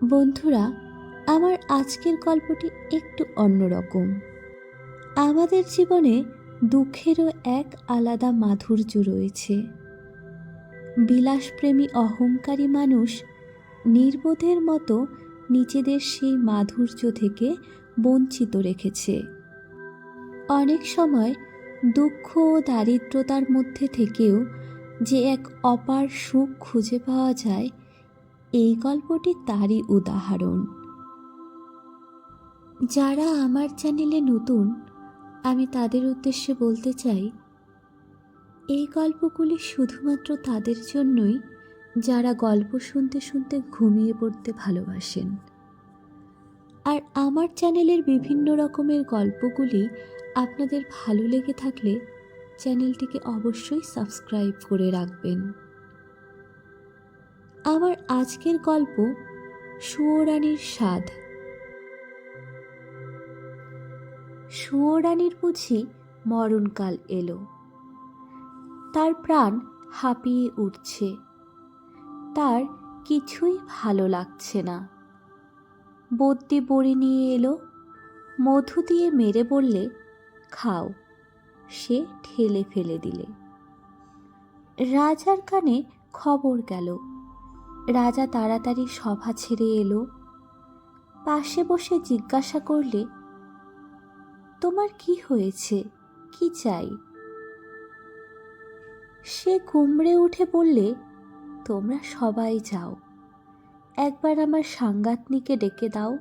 বন্ধুরা, আমার আজকের গল্পটি একটু অন্যরকম। আমাদের জীবনে দুঃখেরও এক আলাদা মাধুর্য রয়েছে। বিলাসপ্রেমী অহংকারী মানুষ নির্বোধের মতো নিজেদের সেই মাধুর্য থেকে বঞ্চিত রেখেছে। অনেক সময় দুঃখ ও দারিদ্রতার মধ্যে থেকেও যে এক অপার সুখ খুঁজে পাওয়া যায়, এই গল্পটি তারই উদাহরণ। যারা আমার চ্যানেলে নতুন, আমি তাদের উদ্দেশ্যে বলতে চাই, এই গল্পগুলি শুধুমাত্র তাদের জন্যই যারা গল্প শুনতে শুনতে ঘুমিয়ে পড়তে ভালোবাসেন। আর আমার চ্যানেলের বিভিন্ন রকমের গল্পগুলি আপনাদের ভালো লেগে থাকলে চ্যানেলটিকে অবশ্যই সাবস্ক্রাইব করে রাখবেন। আমার আজকের গল্প সুয়োরানীর স্বাদ। সুয়োরানীর বুঝি মরণকাল এলো। তার প্রাণ হাঁপিয়ে উঠছে। তার কিছুই ভালো লাগছে না। বদ্যি বড়ি নিয়ে এলো, মধু দিয়ে মেরে বললে, খাও। সে ঠেলে ফেলে দিলে। রাজার কানে খবর গেল। রাজা তাড়াতাড়ি সভা ছেড়ে এলো। পাশে বসে জিজ্ঞাসা করলে, তোমার কি হয়েছে, কি চাই? সে কুমড়ে উঠে বললে, তোমরা সবাই যাও, একবার আমার সাঙ্গাতনিকে ডেকে দাও।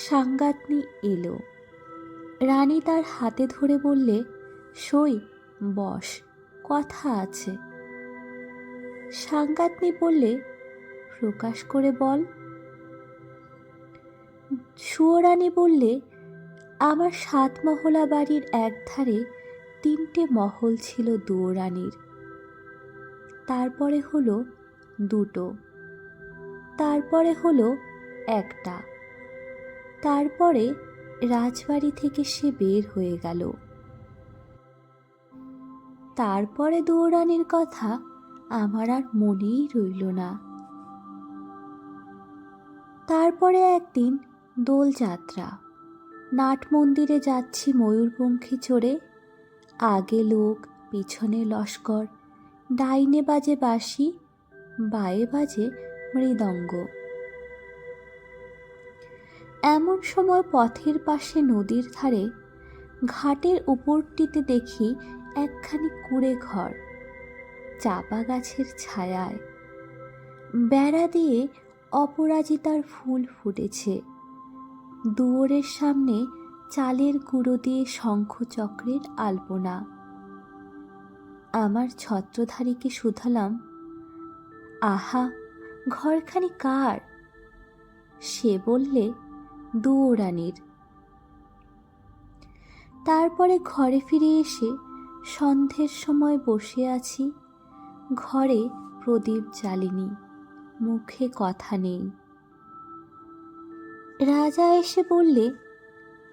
সাঙ্গাতনি এলো। রানী তার হাতে ধরে বললে, সই, বস, কথা আছে। সাঙ্গাতনি বললে, প্রকাশ করে বল। সুয়োরানী বললে, আমার 7 মহলা বাড়ির একধারে 3টে মহল ছিল দুয়োরানীর। তারপরে হলো 2টো, তারপরে হলো 1টা, তারপরে রাজবাড়ি থেকে সে বের হয়ে গেল। তারপরে দুয়োরানীর কথা আমার আর মনেই রইল না। তারপরে একদিন দোলযাত্রা। নাট মন্দিরে যাচ্ছি ময়ূরপঙ্খী চড়ে। আগে লোক, পিছনে লস্কর, ডাইনে বাজে বাঁশি, বায়ে বাজে মৃদঙ্গ। এমন সময় পথের পাশে নদীর ধারে ঘাটের উপরটিতে দেখি একখানি কুঁড়ে ঘর, চাপা গাছের ছায়ায়। বেড়া দিয়ে অপরাজিতার ফুল ফুটেছে। দুয়ারের সামনে চালের গুঁড়ো দিয়ে শঙ্খচক্রের আলপনা। আমার ছত্রধারীকে শুধালাম, আহা, ঘরখানি কার? সে বললে, দুয়োরানীর। তারপরে ঘরে ফিরে এসে সন্ধ্যের সময় বসে আছি। ঘরে প্রদীপ জ্বালিনি, মুখে কথা নেই। রাজা এসে বললে,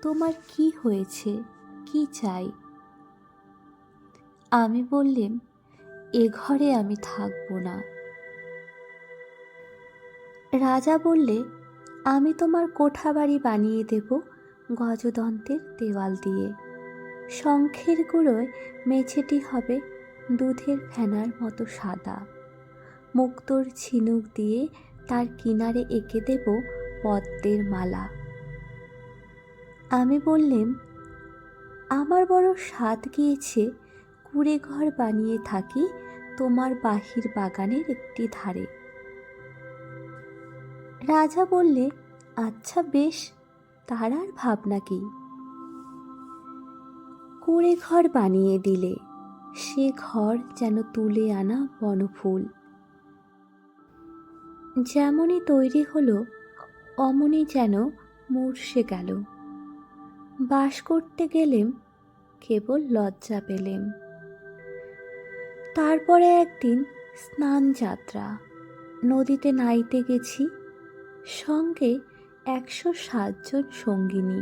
তোমার কি হয়েছে, কি চাই? আমি বললেম, এ ঘরে আমি থাকব না। রাজা বললে, আমি তোমার কোঠা বাড়ি বানিয়ে দেব গজদন্তের দেওয়াল দিয়ে। শঙ্খের গুঁড়োয় মেঝেটি হবে দুধের ফেনার মতো সাদা। মুক্তোর ঝিনুক দিয়ে তার কিনারে এঁকে দেব পদ্মের মালা। আমি বললেম, আমার বড় স্বাদ গিয়েছে কুঁড়ে ঘর বানিয়ে থাকি তোমার বাহির বাগানের একটি ধারে। রাজা বললে, আচ্ছা বেশ, তার আর ভাবনা কি। কুঁড়ে ঘর বানিয়ে দিলে। সে ঘর যেন তুলে আনা বনফুল। যেমনই তৈরি হলো অমনি যেন মূর্ষে গেল। বাস করতে গেলেম, কেবল লজ্জা পেলেম। তারপরে একদিন স্নান যাত্রা। নদীতে নাইতে গেছি, সঙ্গে 107 জন সঙ্গিনী।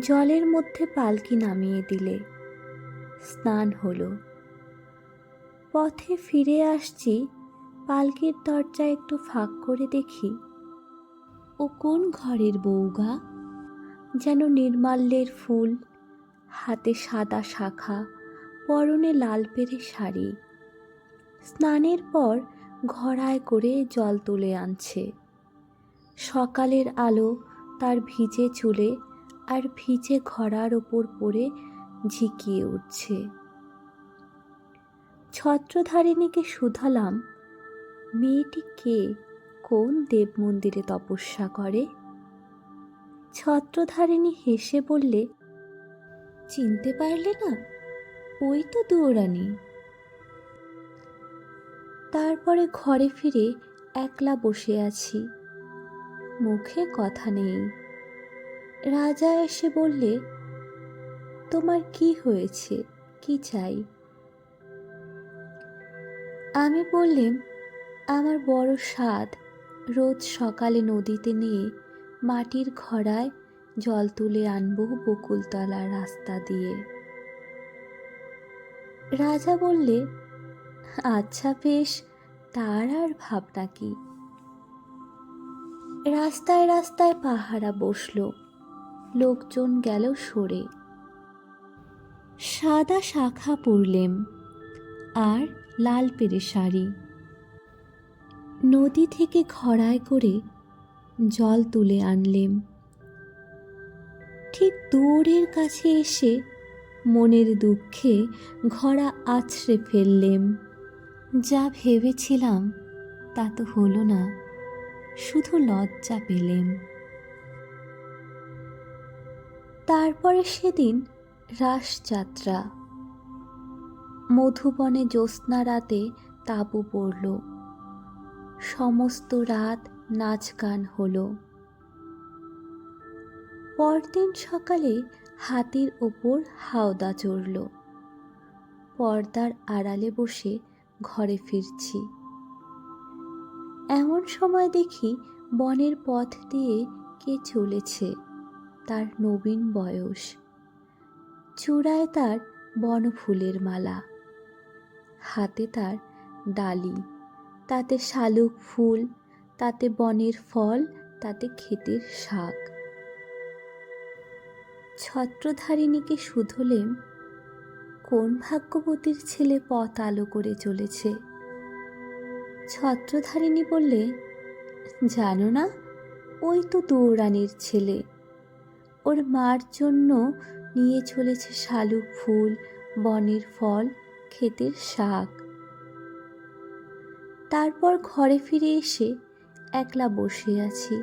জলের মধ্যে পালকি নামিয়ে দিলে। স্নান হলো। পথে ফিরে আসছি, পালকির দরজা একটু ফাঁক করে দেখি ও কোন ঘরের বউগা, যেন নির্মাল্যের ফুল, হাতে সাদা শাখা, পরনে লাল পেরে শাড়ি। স্নানের পর ঘড়ায় করে জল তুলে আনছে। সকালের আলো তার ভিজে চুলে আর ভিজে ঘড়ার ওপর পড়ে ঝিকিয়ে উঠছে। ছত্রধারিণীকে শুধালাম, মেয়েটি কে, কোন দেব মন্দিরে তপস্যা করে? ছত্রধারিণী হেসে বললে, চিনতে পারলে না? ওই তো দুয়োরানী। তারপরে ঘরে ফিরে একলা বসে আছি, মুখে কথা নেই। রাজা এসে বললে, তোমার কি হয়েছে, কি চাই? আমি বললাম, আমার বড় সাধ, রোজ সকালে নদীতে নিয়ে মাটির ঘড়ায় জল তুলে আনবো বকুলতলা রাস্তা দিয়ে। রাজা বললে, আচ্ছা বেশ, তার আর ভাবনা কি। রাস্তায় রাস্তায় পাহারা বসলো, লোকজন গেল সরে। সাদা শাখা পরলেম আর লাল পেরে শাড়ি, নদী থেকে ঘড়ায় করে জল তুলে আনলেম। ঠিক দূরের কাছে এসে মনের দুঃখে ঘড়া আছড়ে ফেললেম। যা ভেবেছিলাম তা তো হলো না, শুধু লজ্জা পেলেম। তারপরে সেদিন রাসযাত্রা। মধুবনে জ্যোৎস্না রাতে তাঁবু পড়ল, সমস্ত রাত নাচ গান হলো। পরদিন সকালে হাতির ওপর হাওদা চড়ল। পর্দার আড়ালে বসে ঘরে ফিরছি, এমন সময় দেখি বনের পথ দিয়ে কে চলেছে। তার নবীন বয়স, চূড়ায় তার বনফুলের মালা, হাতে তার ডালি, তাতে শালুক ফুল, তাতে বনের ফল, তাতে ক্ষেতের শাক। ছত্রধারিণীকে শুধলেম, কোন ভাগ্যবতীর ছেলে পথ আলো করে চলেছে? ছত্রধারিণী বললে, জানো না, ওই তো দুয়োরানীর ছেলে। ওর মার জন্য নিয়ে চলেছে শালুক ফুল, বনের ফল, ক্ষেতের শাক। তারপর ঘরে ফিরে এসে একলা বসে আছি,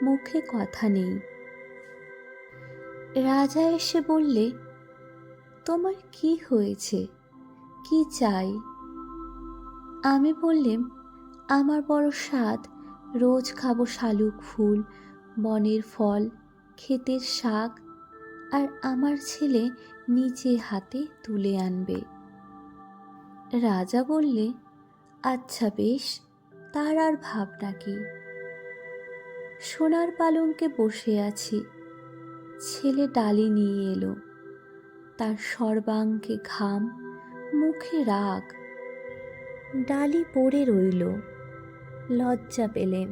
মুখে কথা নেই। রাজা এসে বললে, তোমার কি হয়েছে, কি চাই? আমি বললাম, আমার বড় সাধ, রোজ খাবো শালুক ফুল, বনের ফল, ক্ষেতের শাক, আর আমার ছেলে নিজে হাতে তুলে আনবে। রাজা বললে, আচ্ছা বেশ, তার আর ভাবনা কি। সোনার পালঙ্কে বসে আছি, ছেলে ডালি নিয়ে এলো। তার সর্বাঙ্গে ঘাম, মুখে রাগ। ডালি পড়ে রইল, লজ্জা পেলেম।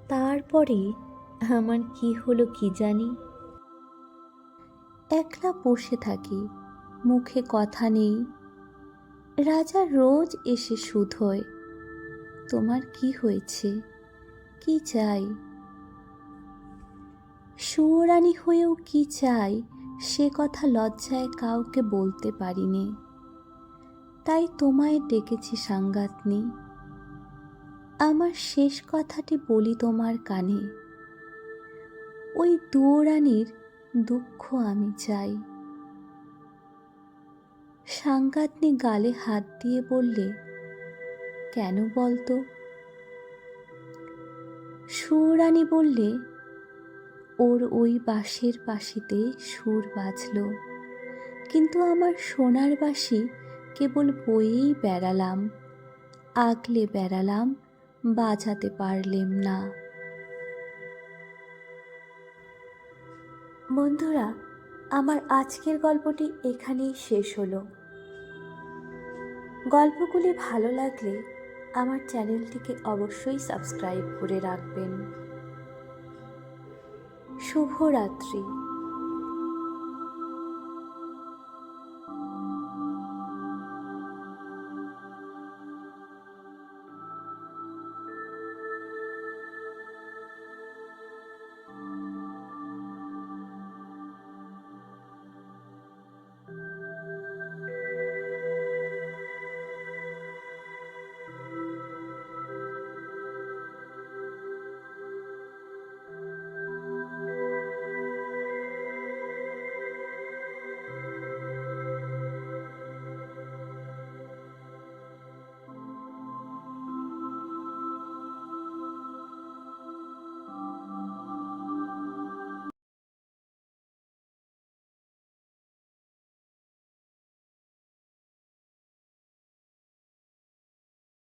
তারপরে আমার কি হলো কি জানি, একলা বসে থাকি, মুখে কথা নেই। রাজা রোজ এসে শুধোয়, তোমার কি হয়েছে, কি চাই? সুয়োরানী হয়েও কি চাই সে কথা লজ্জায় কাউকে বলতে পারিনে, তাই তোমায় ডেকেছি সাঙ্গাতনি। আমার শেষ কথাটি বলি তোমার কানে, ওই দুয়োরানীর দুঃখ আমি চাই। সাঙ্গাতনি গালে হাত দিয়ে বললে, কেন বলতো? সুয়োরানী বললে, ওর ওই বাঁশির বাঁশিতে সুর বাজল, কিন্তু আমার সোনার বাঁশি কেবল বয়েই বেড়ালাম, আগলে বেড়ালাম, বাজাতে পারলেম না। বন্ধুরা, আমার আজকের গল্পটি এখানেই শেষ হলো। গল্পগুলি ভালো লাগলে আমার চ্যানেলটিকে অবশ্যই সাবস্ক্রাইব করে রাখবেন। শুভরাত্রি।